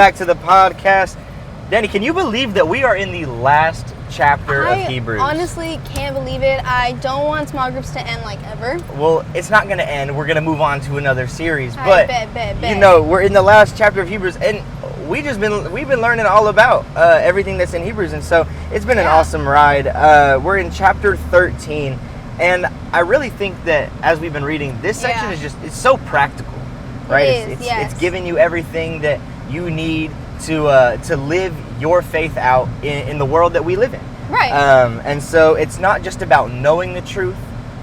back to the podcast. Danny, can you believe that we are in the last chapter of Hebrews? I honestly can't believe it. I don't want small groups to end like ever. Well, it's not going to end. We're going to move on to another series. Bet. You know, we're in the last chapter of Hebrews, and we've been learning all about everything that's in Hebrews, and so it's been an awesome ride. We're in chapter 13, and I really think that as we've been reading, this section is it's so practical, right? It's giving you everything that you need to live your faith out in the world that we live in. Right. And so it's not just about knowing the truth,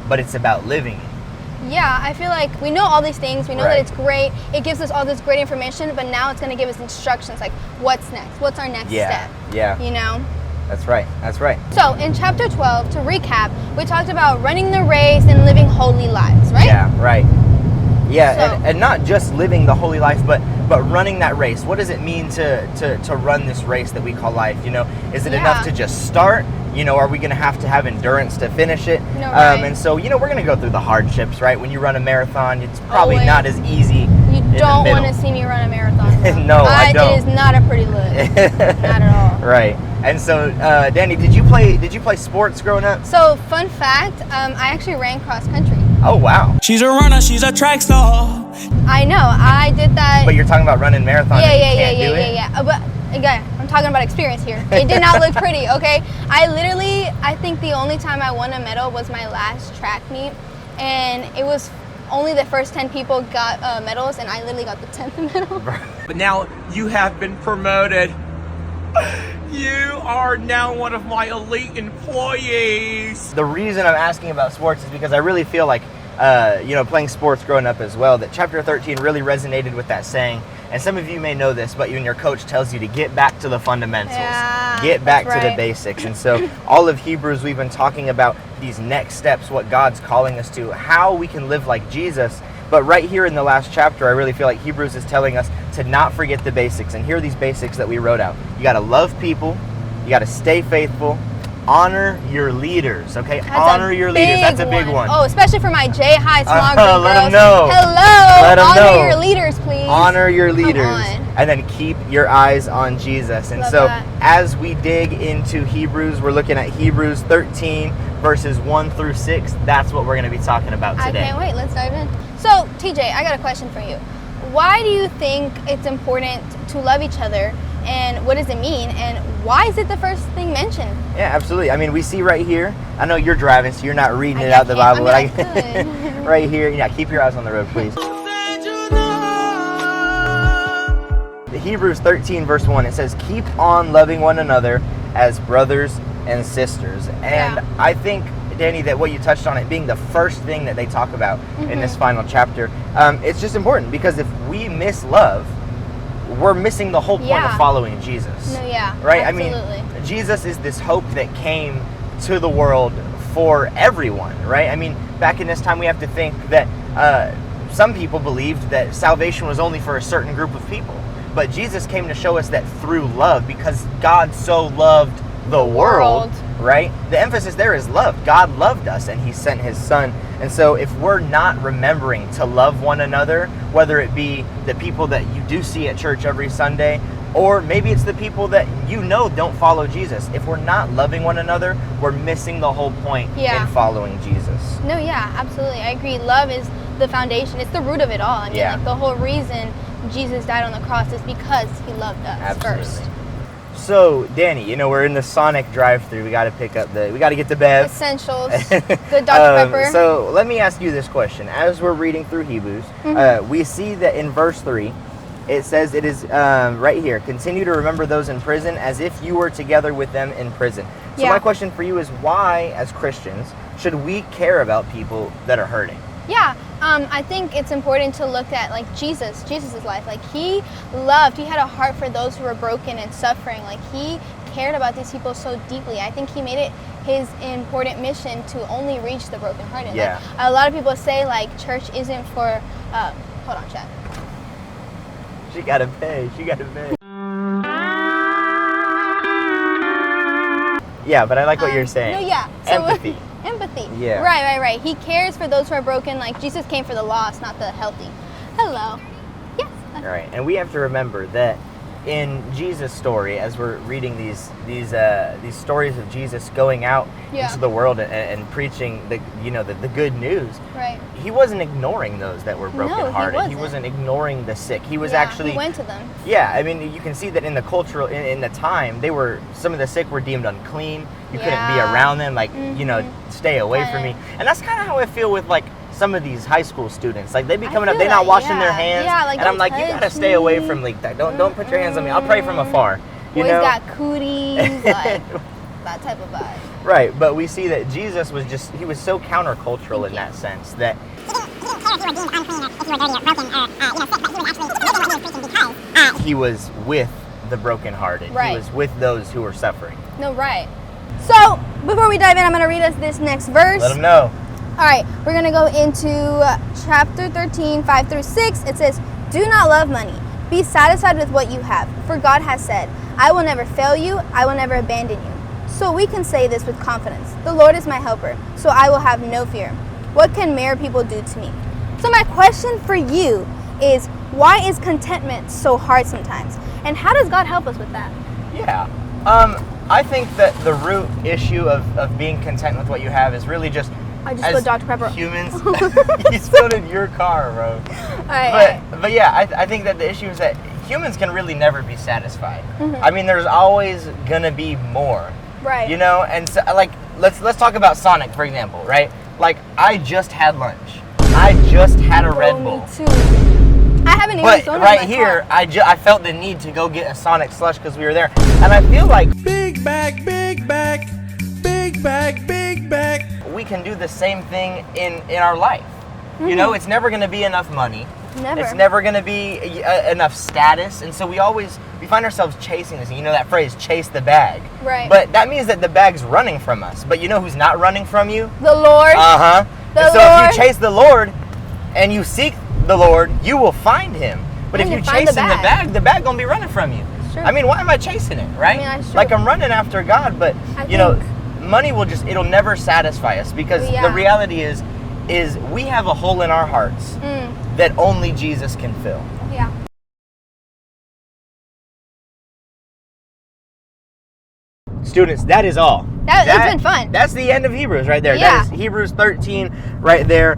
but it's about living it. Yeah, I feel like we know all these things. We know that it's great. It gives us all this great information, but now it's going to give us instructions like what's next? What's our next step? Yeah. You know? That's right. So in chapter 12, to recap, we talked about running the race and living holy lives, right? Yeah, right. Yeah, and not just living the holy life, but running that race. What does it mean to run this race that we call life? You know, is it enough to just start? You know, are we going to have endurance to finish it? No, right. And so, you know, we're going to go through the hardships, right? When you run a marathon, it's probably not as easy. You don't want to see me run a marathon. No, I don't. It is not a pretty look. Not at all. Right. And so, Danny, did you play sports growing up? So, fun fact, I actually ran cross country. Oh, wow. She's a runner, she's a track star. I know, I did that. But you're talking about running marathon. Yeah. But again, I'm talking about experience here. It did not look pretty, okay? I think the only time I won a medal was my last track meet, and it was only the first 10 people got medals, and I literally got the 10th medal. But now you have been promoted. You are now one of my elite employees. The reason I'm asking about sports is because I really feel like, playing sports growing up as well, that chapter 13 really resonated with that saying. And some of you may know this, but when your coach tells you to get back to the fundamentals, get back to the basics. And so all of Hebrews, we've been talking about these next steps, what God's calling us to, how we can live like Jesus. But right here in the last chapter, I really feel like Hebrews is telling us to not forget the basics. And here are these basics that we wrote out. You got to love people. You got to stay faithful. Honor your leaders, okay? Honor your leaders. That's a big one. Oh, especially for my J-High small group girls. Let them know. Hello. Let them know. Honor your leaders, please. Honor your leaders. And then keep your eyes on Jesus. And as we dig into Hebrews, we're looking at Hebrews 13, verses 1 through 6. That's what we're going to be talking about today. I can't wait. Let's dive in. So, TJ, I got a question for you. Why do you think it's important to love each other? And what does it mean? And why is it the first thing mentioned? Yeah, absolutely. I mean, we see right here. I know you're driving, so you're not reading it out of the Bible. I could. Right here. Yeah, keep your eyes on the road, please. Hebrews 13, verse 1, it says, keep on loving one another as brothers and sisters. And I think, Danny, that what you touched on, it being the first thing that they talk about in this final chapter, it's just important because if we miss love, we're missing the whole point of following Jesus. Right? Absolutely. I mean, Jesus is this hope that came to the world for everyone, right? I mean, back in this time, we have to think that some people believed that salvation was only for a certain group of people. But Jesus came to show us that through love, because God so loved the world, right? The emphasis there is love. God loved us and he sent his son. And so if we're not remembering to love one another, whether it be the people that you do see at church every Sunday, or maybe it's the people that you know don't follow Jesus. If we're not loving one another, we're missing the whole point in following Jesus. No, absolutely. I agree. Love is the foundation. It's the root of it all. I mean, like the whole reason Jesus died on the cross is because he loved us first. So, Danny, you know, we're in the Sonic drive-thru. We got to get the Bev. Essentials. Good Dr. Pepper. So, let me ask you this question. As we're reading through Hebrews, we see that in verse 3, it says it is right here, continue to remember those in prison as if you were together with them in prison. So my question for you is, why, as Christians, should we care about people that are hurting? Yeah, I think it's important to look at like Jesus' life. Like he had a heart for those who were broken and suffering. Like he cared about these people so deeply. I think he made it his important mission to only reach the brokenhearted. Yeah. Like, a lot of people say like church isn't for, hold on, chat. She gotta pay. Yeah, but I like what you're saying. No, yeah. So, empathy. Empathy. Yeah. Right. He cares for those who are broken. Like Jesus came for the lost, not the healthy. Hello. Yes. All right, and we have to remember that in Jesus' story, as we're reading these stories of Jesus going out into the world and preaching the good news, Right. he wasn't ignoring those that were brokenhearted. No, he wasn't ignoring the sick. He was Yeah, actually he went to them. Yeah, I mean, you can see that in the cultural in the time, some of the sick were deemed unclean. You couldn't be around them, like stay away from me. And that's kind of how I feel with like some of these high school students. Like they be coming up, they're not washing their hands, like, and I'm like, you gotta stay away from like that. Don't put your hands on me. I'll pray from afar. You Boys know? got cooties, like that type of vibe. Right, but we see that Jesus was he was so countercultural in that sense that he was with the brokenhearted. Right. He was with those who were suffering. No, right. So before we dive in, I'm gonna read us this next verse. Let them know. All right, we're going to go into chapter 13, 5 through 6. It says, "Do not love money. Be satisfied with what you have, for God has said, I will never fail you, I will never abandon you. So we can say this with confidence. The Lord is my helper, so I will have no fear. What can mere people do to me?" So my question for you is, why is contentment so hard sometimes? And how does God help us with that? Yeah. I think that the root issue of being content with what you have is really just I just spilled Dr. Pepper. Humans, you spilled in your car, bro. All right. But yeah, I think that the issue is that humans can really never be satisfied. Mm-hmm. I mean, there's always gonna be more. Right. You know, and so, like let's talk about Sonic, for example, right? Like I just had lunch. I just had a Red Bull. Me too. I haven't even But thrown right in my here, car. I felt the need to go get a Sonic slush because we were there, and I feel like Big bag, big bag, big bag, big bag. we can do the same thing in our life. You know, it's never going to be enough money. Never. It's never going to be enough status, and so we find ourselves chasing this. You know that phrase, chase the bag. Right. But that means that the bag's running from us. But you know who's not running from you? The Lord. Uh-huh. The And so Lord. if you chase the Lord and you seek the Lord, you will find him. But if And you you find chase the in the bag. bag going to be running from you. It's true. I mean, why am I chasing it, right? I mean, that's true. Like I'm running after God, but I you know, think- money it'll never satisfy us because Yeah. the reality is we have a hole in our hearts that only Jesus can fill. Yeah. Students, that is all. It's been fun. That's the end of Hebrews right there. Yeah. That is Hebrews 13 right there.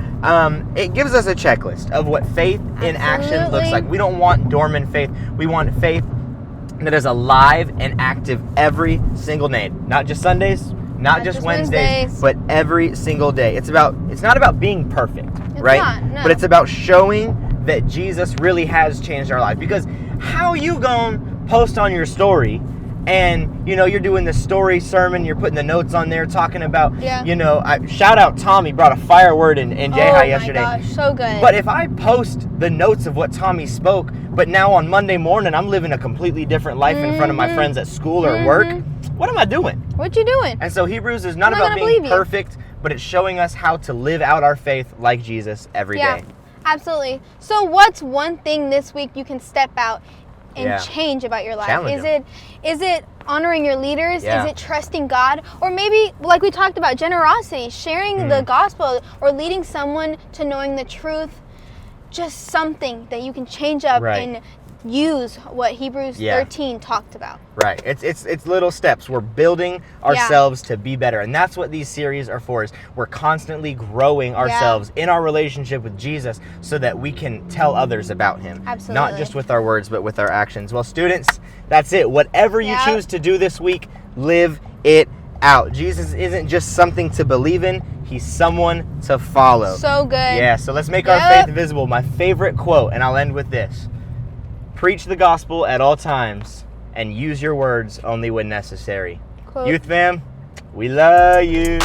It gives us a checklist of what faith in action looks Absolutely. like. We don't want dormant faith. We want faith that is alive and active every single day. Not just Sundays, not just Wednesdays, but every single day. It's not about being perfect, right? not, no. But it's about showing that Jesus really has changed our life. Because how you gonna post on your story and you're doing the story sermon, you're putting the notes on there talking about shout out Tommy brought a fire word in J-High yesterday. Oh my gosh, so good. But if I post the notes of what Tommy spoke, but now on Monday morning I'm living a completely different life in front of my friends at school or work, what am I doing? What you doing? And so Hebrews is not I'm not about gonna being believe you. perfect, but it's showing us how to live out our faith like Jesus every day. Absolutely. So what's one thing this week you can step out and change about your life? Challenge Is it honoring your leaders? Yeah. Is it trusting God? Or maybe, like we talked about, generosity, sharing the gospel, or leading someone to knowing the truth? Just something that you can change up and use what Hebrews 13 talked about. Right. It's little steps. We're building ourselves to be better. And that's what these series are for, is we're constantly growing ourselves in our relationship with Jesus so that we can tell others about him. Absolutely. Not just with our words, but with our actions. Well, students, that's it. Whatever you choose to do this week, live it out. Jesus isn't just something to believe in. He's someone to follow. So good. Yeah, so let's make our faith visible. My favorite quote, and I'll end with this. Preach the gospel at all times and use your words only when necessary. Quote. Youth fam, we love you.